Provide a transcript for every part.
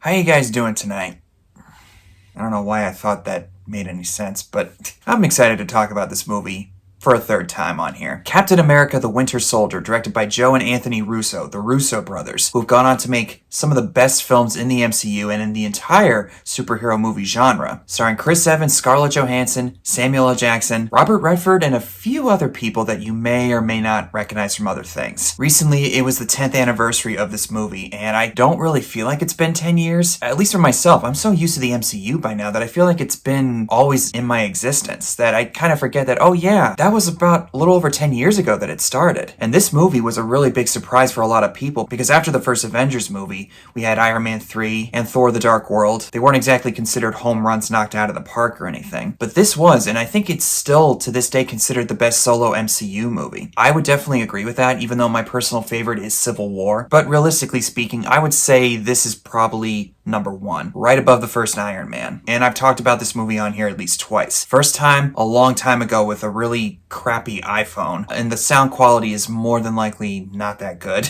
How you guys doing tonight? I don't know why I thought that made any sense, but I'm excited to talk about this movie for a third time on here. Captain America the Winter Soldier, directed by Joe and Anthony Russo, the Russo brothers, who've gone on to make some of the best films in the MCU and in the entire superhero movie genre, starring Chris Evans, Scarlett Johansson, Samuel L. Jackson, Robert Redford, and a few other people that you may or may not recognize from other things. Recently, it was the 10th anniversary of this movie, and I don't really feel like it's been 10 years. At least for myself, I'm so used to the MCU by now that I feel like it's been always in my existence, that I kind of forget that, oh yeah, that was about a little over 10 years ago that it started. And this movie was a really big surprise for a lot of people because after the first Avengers movie, we had Iron Man 3 and Thor the Dark World. They weren't exactly considered home runs knocked out of the park or anything. But this was, and I think it's still to this day considered the best solo MCU movie. I would definitely agree with that, even though my personal favorite is Civil War. But realistically speaking, I would say this is probably number one, right above the first Iron Man. And I've talked about this movie on here at least twice. First time, a long time ago with a really crappy iPhone, and the sound quality is more than likely not that good.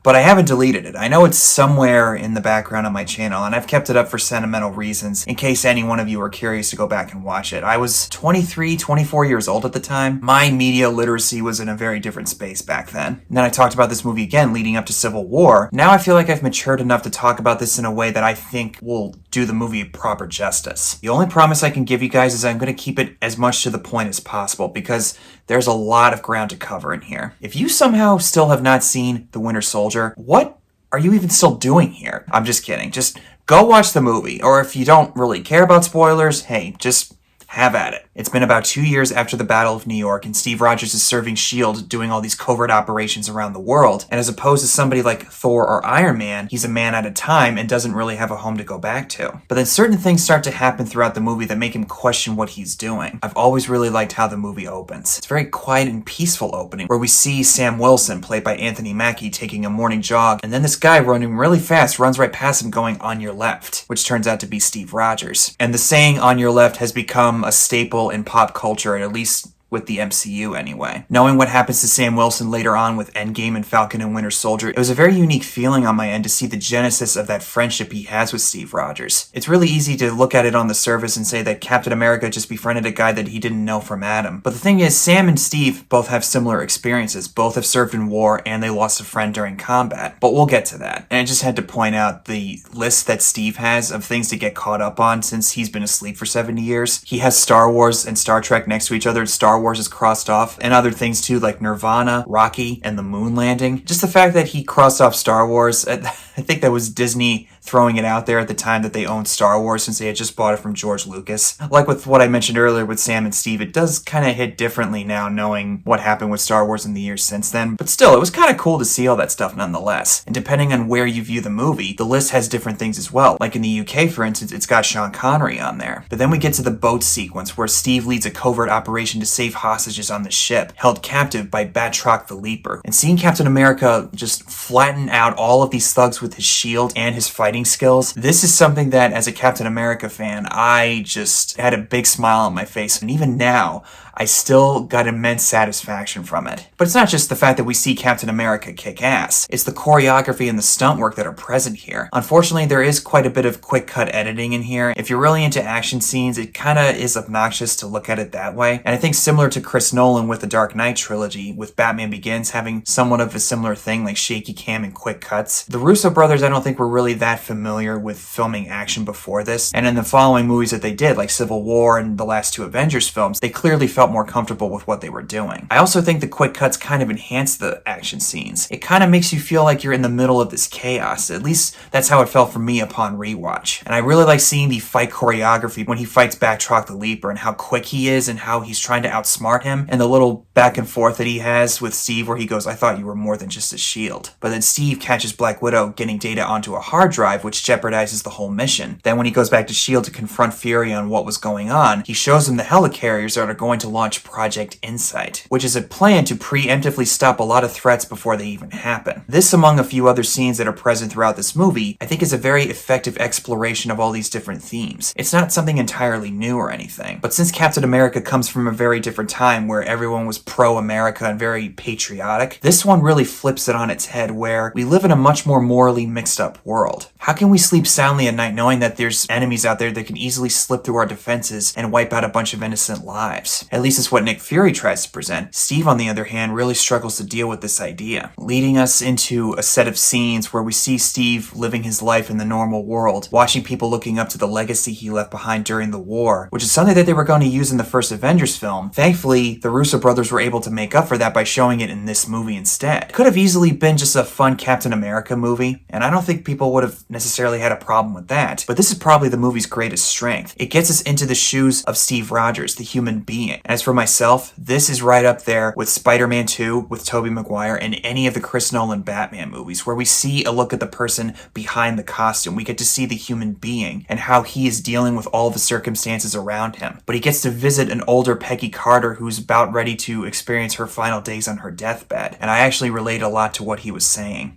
But I haven't deleted it. I know it's somewhere in the background on my channel, and I've kept it up for sentimental reasons, in case any one of you are curious to go back and watch it. I was 23, 24 years old at the time. My media literacy was in a very different space back then. And then I talked about this movie again leading up to Civil War. Now I feel like I've matured enough to talk about this in a way that I think will do the movie proper justice. The only promise I can give you guys is I'm going to keep it as much to the point as possible, because there's a lot of ground to cover in here. If you somehow still have not seen The Winter Soldier, what are you even still doing here? I'm just kidding. Just go watch the movie. Or if you don't really care about spoilers, hey, just have at it. It's been about 2 years after the Battle of New York, and Steve Rogers is serving S.H.I.E.L.D. doing all these covert operations around the world. And as opposed to somebody like Thor or Iron Man, he's a man at a time and doesn't really have a home to go back to. But then certain things start to happen throughout the movie that make him question what he's doing. I've always really liked how the movie opens. It's a very quiet and peaceful opening, where we see Sam Wilson, played by Anthony Mackie, taking a morning jog, and then this guy running really fast runs right past him going, "On your left," which turns out to be Steve Rogers. And the saying "on your left" has become a staple in pop culture, at least with the MCU anyway. Knowing what happens to Sam Wilson later on with Endgame and Falcon and Winter Soldier, it was a very unique feeling on my end to see the genesis of that friendship he has with Steve Rogers. It's really easy to look at it on the surface and say that Captain America just befriended a guy that he didn't know from Adam. But the thing is, Sam and Steve both have similar experiences. Both have served in war and they lost a friend during combat. But we'll get to that. And I just had to point out the list that Steve has of things to get caught up on since he's been asleep for 70 years. He has Star Wars and Star Trek next to each other. Star Wars is crossed off, and other things too, like Nirvana, Rocky, and the moon landing. Just the fact that he crossed off Star Wars, I think that was Disney throwing it out there at the time that they owned Star Wars, since they had just bought it from George Lucas. Like with what I mentioned earlier with Sam and Steve, it does kind of hit differently now knowing what happened with Star Wars in the years since then. But still, it was kind of cool to see all that stuff nonetheless. And depending on where you view the movie, the list has different things as well. Like in the UK, for instance, it's got Sean Connery on there. But then we get to the boat sequence where Steve leads a covert operation to save hostages on the ship, held captive by Batroc the Leaper. And seeing Captain America just flatten out all of these thugs with his shield and his fighting skills, this is something that, as a Captain America fan, I just had a big smile on my face. And even now, I still got immense satisfaction from it. But it's not just the fact that we see Captain America kick ass. It's the choreography and the stunt work that are present here. Unfortunately, there is quite a bit of quick cut editing in here. If you're really into action scenes, it kind of is obnoxious to look at it that way. And I think similar to Chris Nolan with the Dark Knight trilogy, with Batman Begins having somewhat of a similar thing, like shaky cam and quick cuts, the Russo brothers I don't think were really that familiar with filming action before this. And in the following movies that they did, like Civil War and the last two Avengers films, they clearly felt more comfortable with what they were doing. I also think the quick cuts kind of enhance the action scenes. It kind of makes you feel like you're in the middle of this chaos. At least that's how it felt for me upon rewatch. And I really like seeing the fight choreography when he fights Batroc the Leaper, and how quick he is and how he's trying to outsmart him, and the little back and forth that he has with Steve where he goes, "I thought you were more than just a shield." But then Steve catches Black Widow getting data onto a hard drive, which jeopardizes the whole mission. Then when he goes back to S.H.I.E.L.D. to confront Fury on what was going on, he shows him the helicarriers that are going to launch Project Insight, which is a plan to preemptively stop a lot of threats before they even happen. This, among a few other scenes that are present throughout this movie, I think is a very effective exploration of all these different themes. It's not something entirely new or anything, but since Captain America comes from a very different time where everyone was pro-America and very patriotic, this one really flips it on its head where we live in a much more morally mixed up world. How can we sleep soundly at night knowing that there's enemies out there that can easily slip through our defenses and wipe out a bunch of innocent lives? At least it's what Nick Fury tries to present. Steve, on the other hand, really struggles to deal with this idea, leading us into a set of scenes where we see Steve living his life in the normal world, watching people looking up to the legacy he left behind during the war, which is something that they were going to use in the first Avengers film. Thankfully, the Russo brothers were able to make up for that by showing it in this movie instead. It could have easily been just a fun Captain America movie, and I don't think people would have necessarily had a problem with that, but this is probably the movie's greatest strength. It gets us into the shoes of Steve Rogers, the human being. As for myself, this is right up there with Spider-Man 2 with Tobey Maguire and any of the Chris Nolan Batman movies, where we see a look at the person behind the costume. We get to see the human being and how he is dealing with all the circumstances around him. But he gets to visit an older Peggy Carter who's about ready to experience her final days on her deathbed, and I actually relate a lot to what he was saying.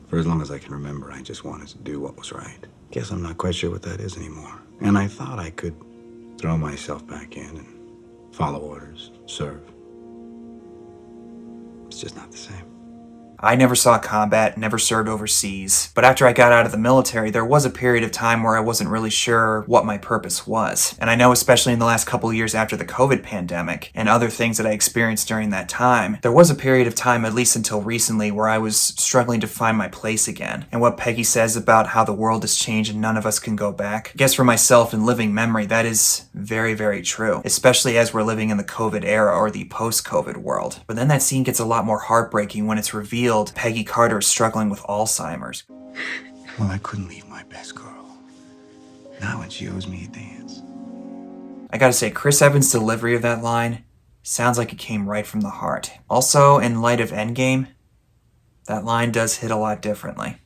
For as long as I can remember, I just wanted to do what was right. Guess I'm not quite sure what that is anymore. And I thought I could throw myself back in and follow orders, serve. It's just not the same. I never saw combat, never served overseas, but after I got out of the military, there was a period of time where I wasn't really sure what my purpose was. And I know especially in the last couple of years after the COVID pandemic and other things that I experienced during that time, there was a period of time, at least until recently, where I was struggling to find my place again. And what Peggy says about how the world has changed and none of us can go back, I guess for myself in living memory, that is very, very true, especially as we're living in the COVID era or the post-COVID world. But then that scene gets a lot more heartbreaking when it's revealed Peggy Carter is struggling with Alzheimer's. Well, I couldn't leave my best girl. Not when she owes me a dance. I gotta say, Chris Evans' delivery of that line sounds like it came right from the heart. Also, in light of Endgame, that line does hit a lot differently.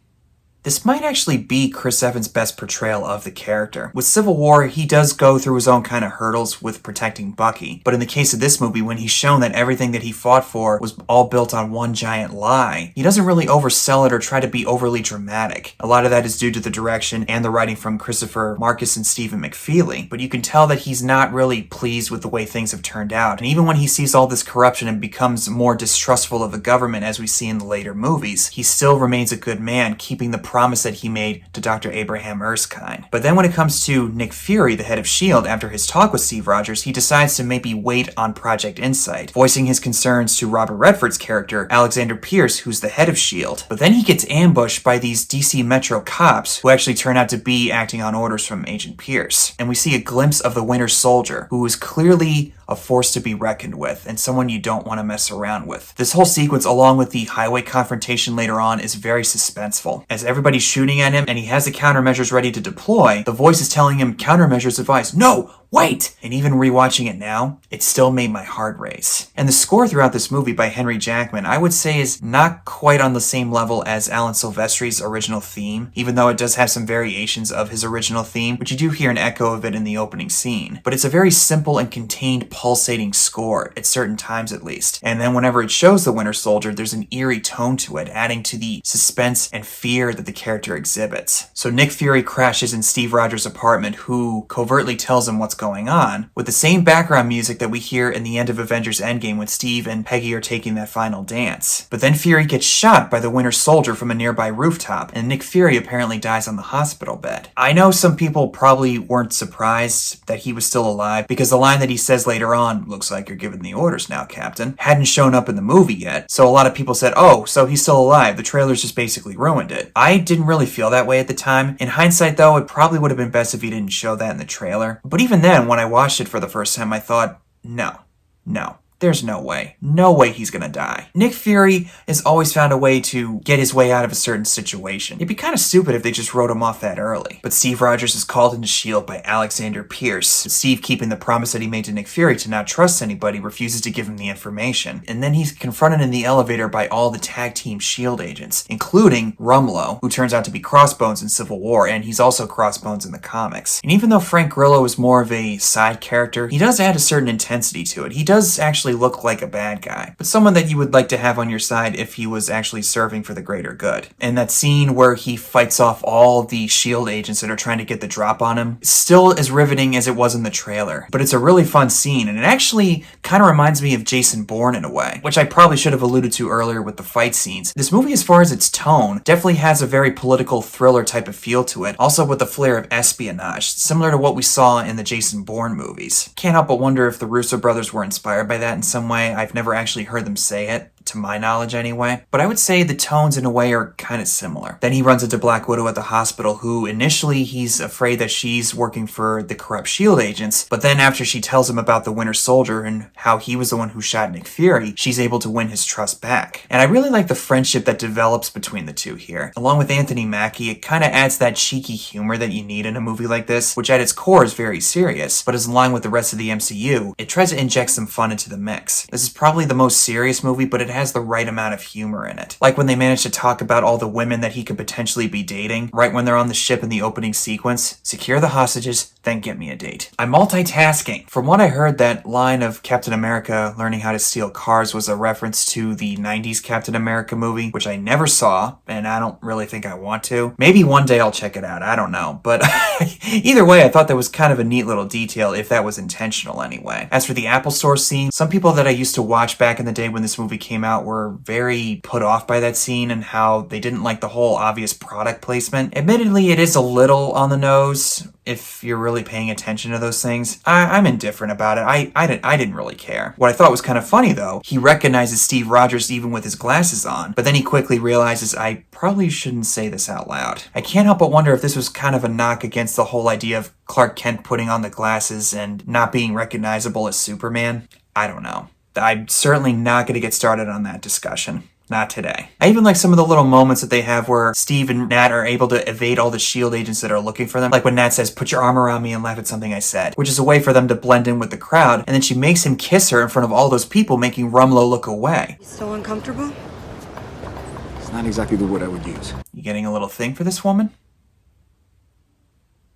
This might actually be Chris Evans' best portrayal of the character. With Civil War, he does go through his own kind of hurdles with protecting Bucky, but in the case of this movie, when he's shown that everything that he fought for was all built on one giant lie, he doesn't really oversell it or try to be overly dramatic. A lot of that is due to the direction and the writing from Christopher Marcus and Stephen McFeely, but you can tell that he's not really pleased with the way things have turned out, and even when he sees all this corruption and becomes more distrustful of the government as we see in the later movies, he still remains a good man, keeping the promise that he made to Dr. Abraham Erskine. But then when it comes to Nick Fury, the head of S.H.I.E.L.D., after his talk with Steve Rogers, he decides to maybe wait on Project Insight, voicing his concerns to Robert Redford's character, Alexander Pierce, who's the head of S.H.I.E.L.D. But then he gets ambushed by these DC Metro cops who actually turn out to be acting on orders from Agent Pierce. And we see a glimpse of the Winter Soldier, who is clearly a force to be reckoned with, and someone you don't want to mess around with. This whole sequence, along with the highway confrontation later on, is very suspenseful. As everybody's shooting at him and he has the countermeasures ready to deploy, the voice is telling him countermeasures advice. No! Wait! And even rewatching it now, it still made my heart race. And the score throughout this movie by Henry Jackman, I would say, is not quite on the same level as Alan Silvestri's original theme, even though it does have some variations of his original theme, which you do hear an echo of it in the opening scene. But it's a very simple and contained pulsating score, at certain times at least. And then whenever it shows the Winter Soldier, there's an eerie tone to it, adding to the suspense and fear that the character exhibits. So Nick Fury crashes in Steve Rogers' apartment, who covertly tells him what's going on, with the same background music that we hear in the end of Avengers Endgame when Steve and Peggy are taking that final dance. But then Fury gets shot by the Winter Soldier from a nearby rooftop, and Nick Fury apparently dies on the hospital bed. I know some people probably weren't surprised that he was still alive, because the line that he says later on, "Looks like you're giving the orders now, Captain," hadn't shown up in the movie yet, so a lot of people said, oh, so he's still alive, the trailers just basically ruined it. I didn't really feel that way at the time. In hindsight though, it probably would have been best if he didn't show that in the trailer. But even then, when I watched it for the first time, I thought, no. There's no way. No way he's gonna die. Nick Fury has always found a way to get his way out of a certain situation. It'd be kind of stupid if they just wrote him off that early. But Steve Rogers is called into S.H.I.E.L.D. by Alexander Pierce. Steve, keeping the promise that he made to Nick Fury to not trust anybody, refuses to give him the information. And then he's confronted in the elevator by all the tag team S.H.I.E.L.D. agents, including Rumlow, who turns out to be Crossbones in Civil War, and he's also Crossbones in the comics. And even though Frank Grillo is more of a side character, he does add a certain intensity to it. He does actually look like a bad guy, but someone that you would like to have on your side if he was actually serving for the greater good. And that scene where he fights off all the S.H.I.E.L.D. agents that are trying to get the drop on him is still as riveting as it was in the trailer. But it's a really fun scene, and it actually kind of reminds me of Jason Bourne in a way, which I probably should have alluded to earlier with the fight scenes. This movie, as far as its tone, definitely has a very political thriller type of feel to it, also with a flair of espionage, similar to what we saw in the Jason Bourne movies. Can't help but wonder if the Russo brothers were inspired by that in some way. I've never actually heard them say it, to my knowledge anyway, but I would say the tones in a way are kind of similar. Then he runs into Black Widow at the hospital, who initially he's afraid that she's working for the corrupt S.H.I.E.L.D. agents, but then after she tells him about the Winter Soldier and how he was the one who shot Nick Fury, she's able to win his trust back. And I really like the friendship that develops between the two here. Along with Anthony Mackie, it kind of adds that cheeky humor that you need in a movie like this, which at its core is very serious, but as along with the rest of the MCU, it tries to inject some fun into the mix. This is probably the most serious movie, but it has the right amount of humor in it. Like when they manage to talk about all the women that he could potentially be dating, right when they're on the ship in the opening sequence, secure the hostages, then get me a date. I'm multitasking. From what I heard, that line of Captain America learning how to steal cars was a reference to the 90s Captain America movie, which I never saw, and I don't really think I want to. Maybe one day I'll check it out, I don't know. But either way, I thought that was kind of a neat little detail, if that was intentional anyway. As for the Apple Store scene, some people that I used to watch back in the day when this movie came out were very put off by that scene and how they didn't like the whole obvious product placement. Admittedly, it is a little on the nose if you're really paying attention to those things. I'm indifferent about it. I didn't really care. What I thought was kind of funny though, he recognizes Steve Rogers even with his glasses on, but then he quickly realizes I probably shouldn't say this out loud. I can't help but wonder if this was kind of a knock against the whole idea of Clark Kent putting on the glasses and not being recognizable as Superman. I don't know. I'm certainly not going to get started on that discussion. Not today. I even like some of the little moments that they have where Steve and Nat are able to evade all the S.H.I.E.L.D. agents that are looking for them. Like when Nat says, "Put your arm around me and laugh at something I said," which is a way for them to blend in with the crowd. And then she makes him kiss her in front of all those people, making Rumlow look away. So uncomfortable? It's not exactly the word I would use. You getting a little thing for this woman?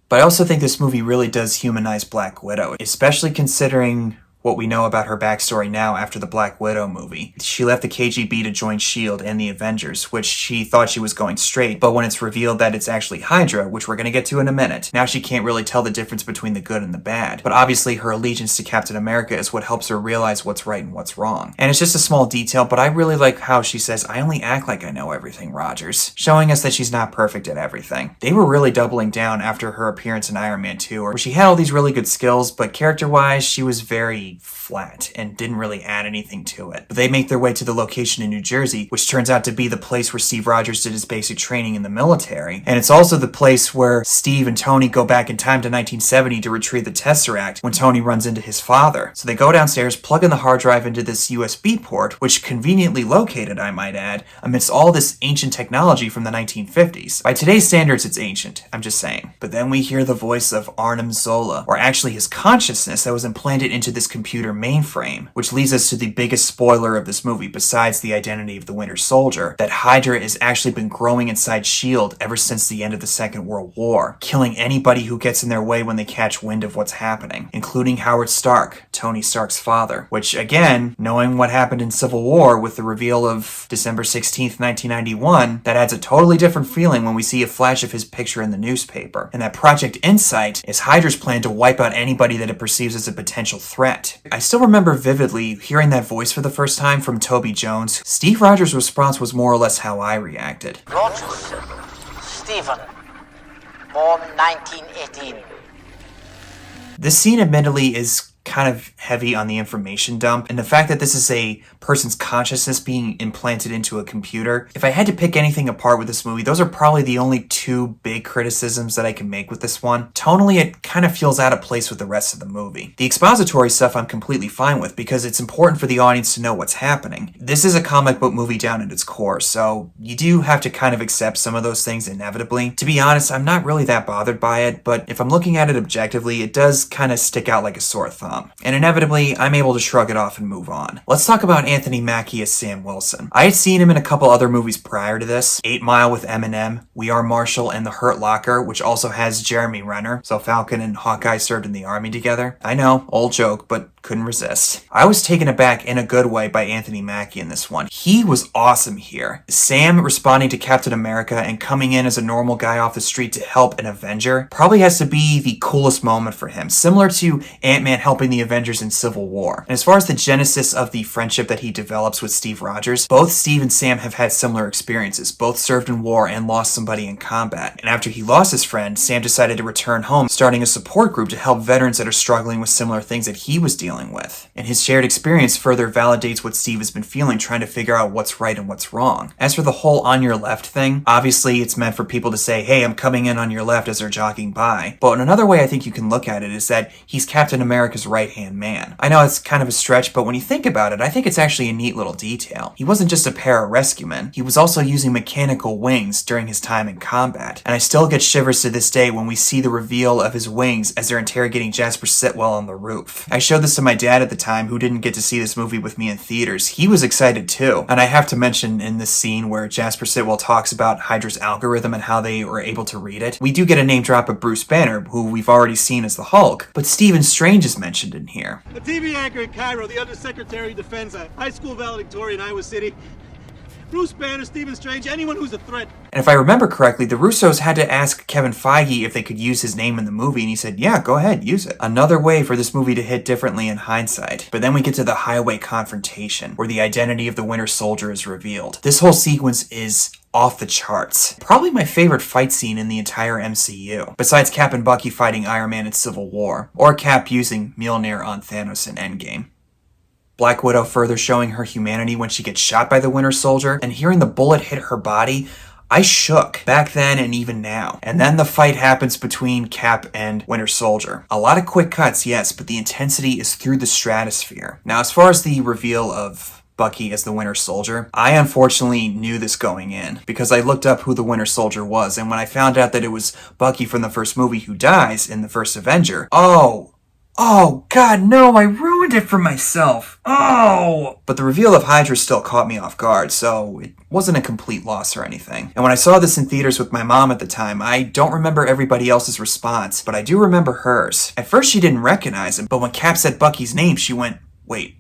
But I also think this movie really does humanize Black Widow, especially considering what we know about her backstory now after the Black Widow movie. She left the KGB to join S.H.I.E.L.D. and the Avengers, which she thought she was going straight, but when it's revealed that it's actually Hydra, which we're going to get to in a minute, now she can't really tell the difference between the good and the bad. But obviously her allegiance to Captain America is what helps her realize what's right and what's wrong. And it's just a small detail, but I really like how she says, "I only act like I know everything, Rogers," showing us that she's not perfect at everything. They were really doubling down after her appearance in Iron Man 2, where she had all these really good skills, but character-wise, she was very flat and didn't really add anything to it. But they make their way to the location in New Jersey, which turns out to be the place where Steve Rogers did his basic training in the military. And it's also the place where Steve and Tony go back in time to 1970 to retrieve the Tesseract when Tony runs into his father. So they go downstairs, plug in the hard drive into this USB port, which conveniently located, I might add, amidst all this ancient technology from the 1950s. By today's standards, it's ancient. I'm just saying. But then we hear the voice of Arnim Zola, or actually his consciousness that was implanted into this computer mainframe, which leads us to the biggest spoiler of this movie besides the identity of the Winter Soldier, that Hydra has actually been growing inside S.H.I.E.L.D. ever since the end of the Second World War, killing anybody who gets in their way when they catch wind of what's happening, including Howard Stark, Tony Stark's father, which again, knowing what happened in Civil War with the reveal of December 16th, 1991, that adds a totally different feeling when we see a flash of his picture in the newspaper. And that Project Insight is Hydra's plan to wipe out anybody that it perceives as a potential threat. I still remember vividly hearing that voice for the first time from Toby Jones. Steve Rogers' response was more or less how I reacted. Rogers, Stephen, born 1918. This scene admittedly is kind of heavy on the information dump, and the fact that this is a person's consciousness being implanted into a computer. If I had to pick anything apart with this movie, those are probably the only two big criticisms that I can make with this one. Tonally, it kind of feels out of place with the rest of the movie. The expository stuff I'm completely fine with because it's important for the audience to know what's happening. This is a comic book movie down at its core, so you do have to kind of accept some of those things inevitably. To be honest, I'm not really that bothered by it, but if I'm looking at it objectively, it does kind of stick out like a sore thumb. And inevitably, I'm able to shrug it off and move on. Let's talk about Anthony Mackie as Sam Wilson. I had seen him in a couple other movies prior to this. 8 Mile with Eminem, We Are Marshall, and The Hurt Locker, which also has Jeremy Renner, so Falcon and Hawkeye served in the army together. I know, old joke, but couldn't resist. I was taken aback in a good way by Anthony Mackie in this one. He was awesome here. Sam responding to Captain America and coming in as a normal guy off the street to help an Avenger probably has to be the coolest moment for him, similar to Ant-Man helping the Avengers in Civil War. And as far as the genesis of the friendship that he develops with Steve Rogers, both Steve and Sam have had similar experiences. Both served in war and lost somebody in combat. And after he lost his friend, Sam decided to return home, starting a support group to help veterans that are struggling with similar things that he was dealing with. And his shared experience further validates what Steve has been feeling, trying to figure out what's right and what's wrong. As for the whole on your left thing, obviously it's meant for people to say, hey, I'm coming in on your left as they're jogging by. But another way I think you can look at it is that he's Captain America's right-hand man. I know it's kind of a stretch, but when you think about it, I think it's actually a neat little detail. He wasn't just a para-rescueman, he was also using mechanical wings during his time in combat. And I still get shivers to this day when we see the reveal of his wings as they're interrogating Jasper Sitwell on the roof. I showed this to my dad at the time, who didn't get to see this movie with me in theaters. He was excited too. And I have to mention in this scene where Jasper Sitwell talks about Hydra's algorithm and how they were able to read it, we do get a name drop of Bruce Banner, who we've already seen as the Hulk, but Stephen Strange is mentioned in here. A TV anchor in Cairo, the Undersecretary of Defense, a high school valedictorian in Iowa City. Bruce Banner, Stephen Strange, anyone who's a threat. And if I remember correctly, the Russos had to ask Kevin Feige if they could use his name in the movie, and he said, yeah, go ahead, use it. Another way for this movie to hit differently in hindsight. But then we get to the highway confrontation, where the identity of the Winter Soldier is revealed. This whole sequence is off the charts. Probably my favorite fight scene in the entire MCU, besides Cap and Bucky fighting Iron Man in Civil War, or Cap using Mjolnir on Thanos in Endgame. Black Widow further showing her humanity when she gets shot by the Winter Soldier, and hearing the bullet hit her body, I shook back then and even now. And then the fight happens between Cap and Winter Soldier. A lot of quick cuts, yes, but the intensity is through the stratosphere. Now, as far as the reveal of Bucky as the Winter Soldier, I unfortunately knew this going in, because I looked up who the Winter Soldier was, and when I found out that it was Bucky from the first movie who dies in the first Avenger, Oh, God, no, I ruined it for myself. Oh! But the reveal of Hydra still caught me off guard, so it wasn't a complete loss or anything. And when I saw this in theaters with my mom at the time, I don't remember everybody else's response, but I do remember hers. At first she didn't recognize him, but when Cap said Bucky's name, she went, wait.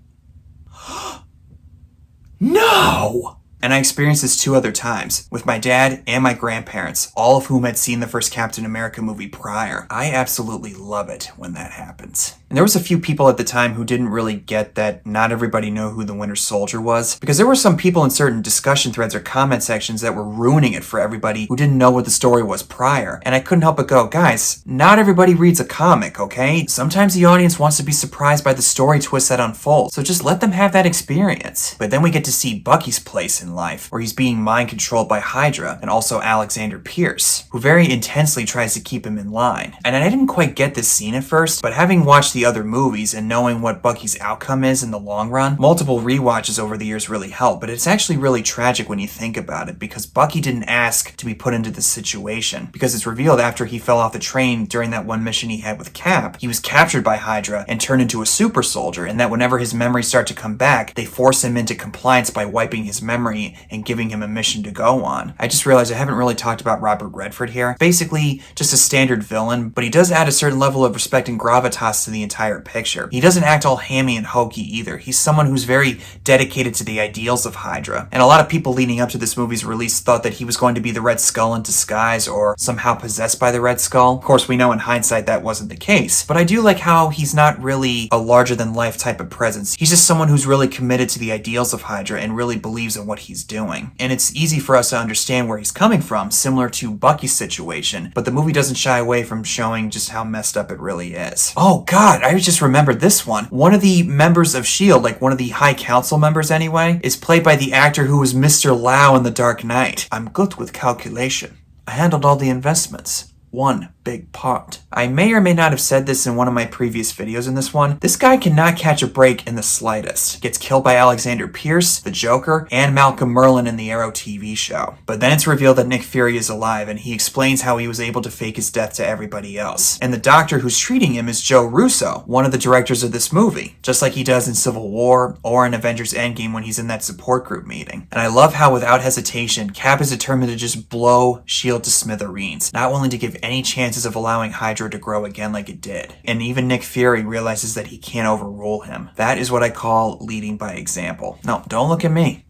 No! And I experienced this 2 other times, with my dad and my grandparents, all of whom had seen the first Captain America movie prior. I absolutely love it when that happens. And there was a few people at the time who didn't really get that not everybody knew who the Winter Soldier was, because there were some people in certain discussion threads or comment sections that were ruining it for everybody who didn't know what the story was prior. And I couldn't help but go, guys, not everybody reads a comic, okay? Sometimes the audience wants to be surprised by the story twist that unfolds, so just let them have that experience. But then we get to see Bucky's place in life, where he's being mind controlled by Hydra and also Alexander Pierce, who very intensely tries to keep him in line. And I didn't quite get this scene at first, but having watched the other movies and knowing what Bucky's outcome is in the long run, multiple rewatches over the years really help, but it's actually really tragic when you think about it, because Bucky didn't ask to be put into this situation, because it's revealed after he fell off the train during that one mission he had with Cap, he was captured by Hydra and turned into a super soldier, and that whenever his memories start to come back, they force him into compliance by wiping his memory and giving him a mission to go on. I just realized I haven't really talked about Robert Redford here. Basically, just a standard villain, but he does add a certain level of respect and gravitas to the entire picture. He doesn't act all hammy and hokey either. He's someone who's very dedicated to the ideals of Hydra. And a lot of people leading up to this movie's release thought that he was going to be the Red Skull in disguise or somehow possessed by the Red Skull. Of course, we know in hindsight that wasn't the case, but I do like how he's not really a larger-than-life type of presence. He's just someone who's really committed to the ideals of Hydra and really believes in what he's doing. And it's easy for us to understand where he's coming from, similar to Bucky's situation, but the movie doesn't shy away from showing just how messed up it really is. Oh god, I just remembered this one. One of the members of S.H.I.E.L.D., like one of the High Council members anyway, is played by the actor who was Mr. Lau in The Dark Knight. I'm good with calculation. I handled all the investments. One big part. I may or may not have said this in one of my previous videos in this one. This guy cannot catch a break in the slightest. Gets killed by Alexander Pierce, the Joker, and Malcolm Merlyn in the Arrow TV show. But then it's revealed that Nick Fury is alive, and he explains how he was able to fake his death to everybody else. And the doctor who's treating him is Joe Russo, one of the directors of this movie, just like he does in Civil War or in Avengers Endgame when he's in that support group meeting. And I love how without hesitation, Cap is determined to just blow S.H.I.E.L.D. to smithereens, not willing to give any chances of allowing Hydra to grow again like it did. And even Nick Fury realizes that he can't overrule him. That is what I call leading by example. No, don't look at me.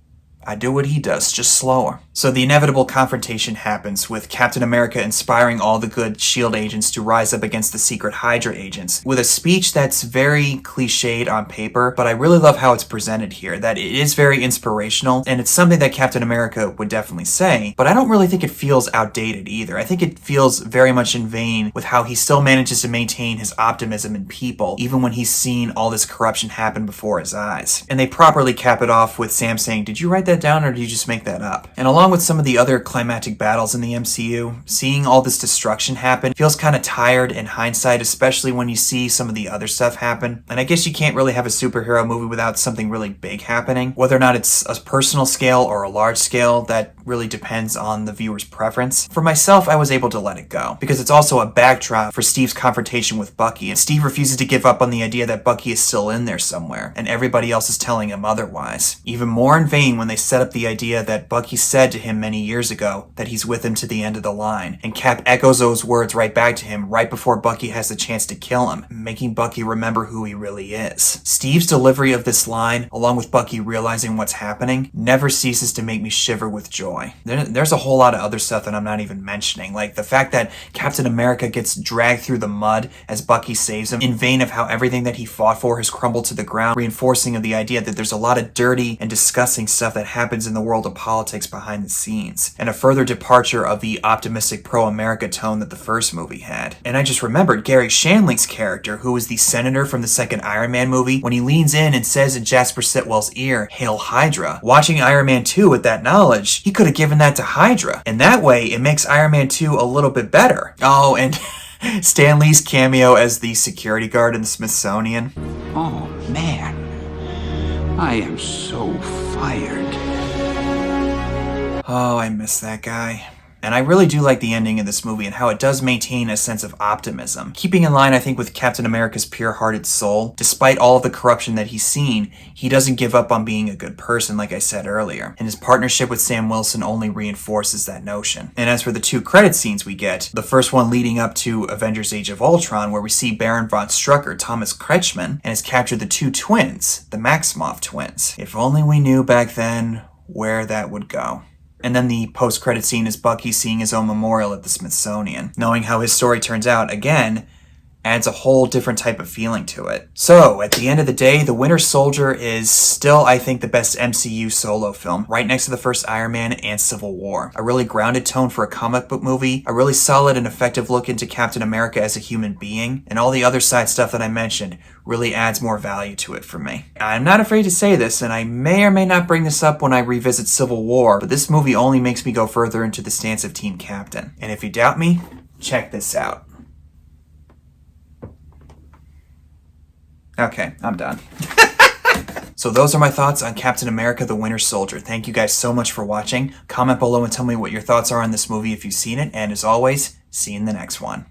I do what he does, just slower. So the inevitable confrontation happens, with Captain America inspiring all the good S.H.I.E.L.D. agents to rise up against the secret Hydra agents, with a speech that's very cliched on paper, but I really love how it's presented here, that it is very inspirational, and it's something that Captain America would definitely say, but I don't really think it feels outdated either. I think it feels very much in vein with how he still manages to maintain his optimism in people, even when he's seen all this corruption happen before his eyes. And they properly cap it off with Sam saying, "Did you write that down or did you just make that up?" And along with some of the other climactic battles in the MCU, seeing all this destruction happen feels kind of tired in hindsight, especially when you see some of the other stuff happen. And I guess you can't really have a superhero movie without something really big happening. Whether or not it's a personal scale or a large scale, that really depends on the viewer's preference. For myself, I was able to let it go, because it's also a backdrop for Steve's confrontation with Bucky, and Steve refuses to give up on the idea that Bucky is still in there somewhere, and everybody else is telling him otherwise. Even more in vain when they set up the idea that Bucky said to him many years ago that he's with him to the end of the line, and Cap echoes those words right back to him right before Bucky has the chance to kill him, making Bucky remember who he really is. Steve's delivery of this line, along with Bucky realizing what's happening, never ceases to make me shiver with joy. There's a whole lot of other stuff that I'm not even mentioning, like the fact that Captain America gets dragged through the mud as Bucky saves him, in vain of how everything that he fought for has crumbled to the ground, reinforcing of the idea that there's a lot of dirty and disgusting stuff that happens in the world of politics behind the scenes, and a further departure of the optimistic pro-America tone that the first movie had. And I just remembered Gary Shandling's character, who was the senator from the second Iron Man movie, when he leans in and says in Jasper Sitwell's ear, "Hail Hydra." Watching Iron Man 2 with that knowledge, he could have given that to Hydra, and that way it makes Iron Man 2 a little bit better. Oh, and Stan Lee's cameo as the security guard in the Smithsonian. Oh, man. I am so fired. Oh, I miss that guy. And I really do like the ending of this movie and how it does maintain a sense of optimism. Keeping in line, I think, with Captain America's pure-hearted soul, despite all of the corruption that he's seen, he doesn't give up on being a good person, like I said earlier. And his partnership with Sam Wilson only reinforces that notion. And as for the two credit scenes we get, the first one leading up to Avengers Age of Ultron, where we see Baron von Strucker, Thomas Kretschmann, and has captured the two twins, the Maximoff twins. If only we knew back then where that would go. And then the post-credit scene is Bucky seeing his own memorial at the Smithsonian. Knowing how his story turns out, again, adds a whole different type of feeling to it. So, at the end of the day, The Winter Soldier is still, I think, the best MCU solo film, right next to the first Iron Man and Civil War. A really grounded tone for a comic book movie, a really solid and effective look into Captain America as a human being, and all the other side stuff that I mentioned really adds more value to it for me. I'm not afraid to say this, and I may or may not bring this up when I revisit Civil War, but this movie only makes me go further into the stance of Team Captain. And if you doubt me, check this out. Okay, I'm done. So those are my thoughts on Captain America the Winter Soldier. Thank you guys so much for watching. Comment below and tell me what your thoughts are on this movie if you've seen it. And as always, see you in the next one.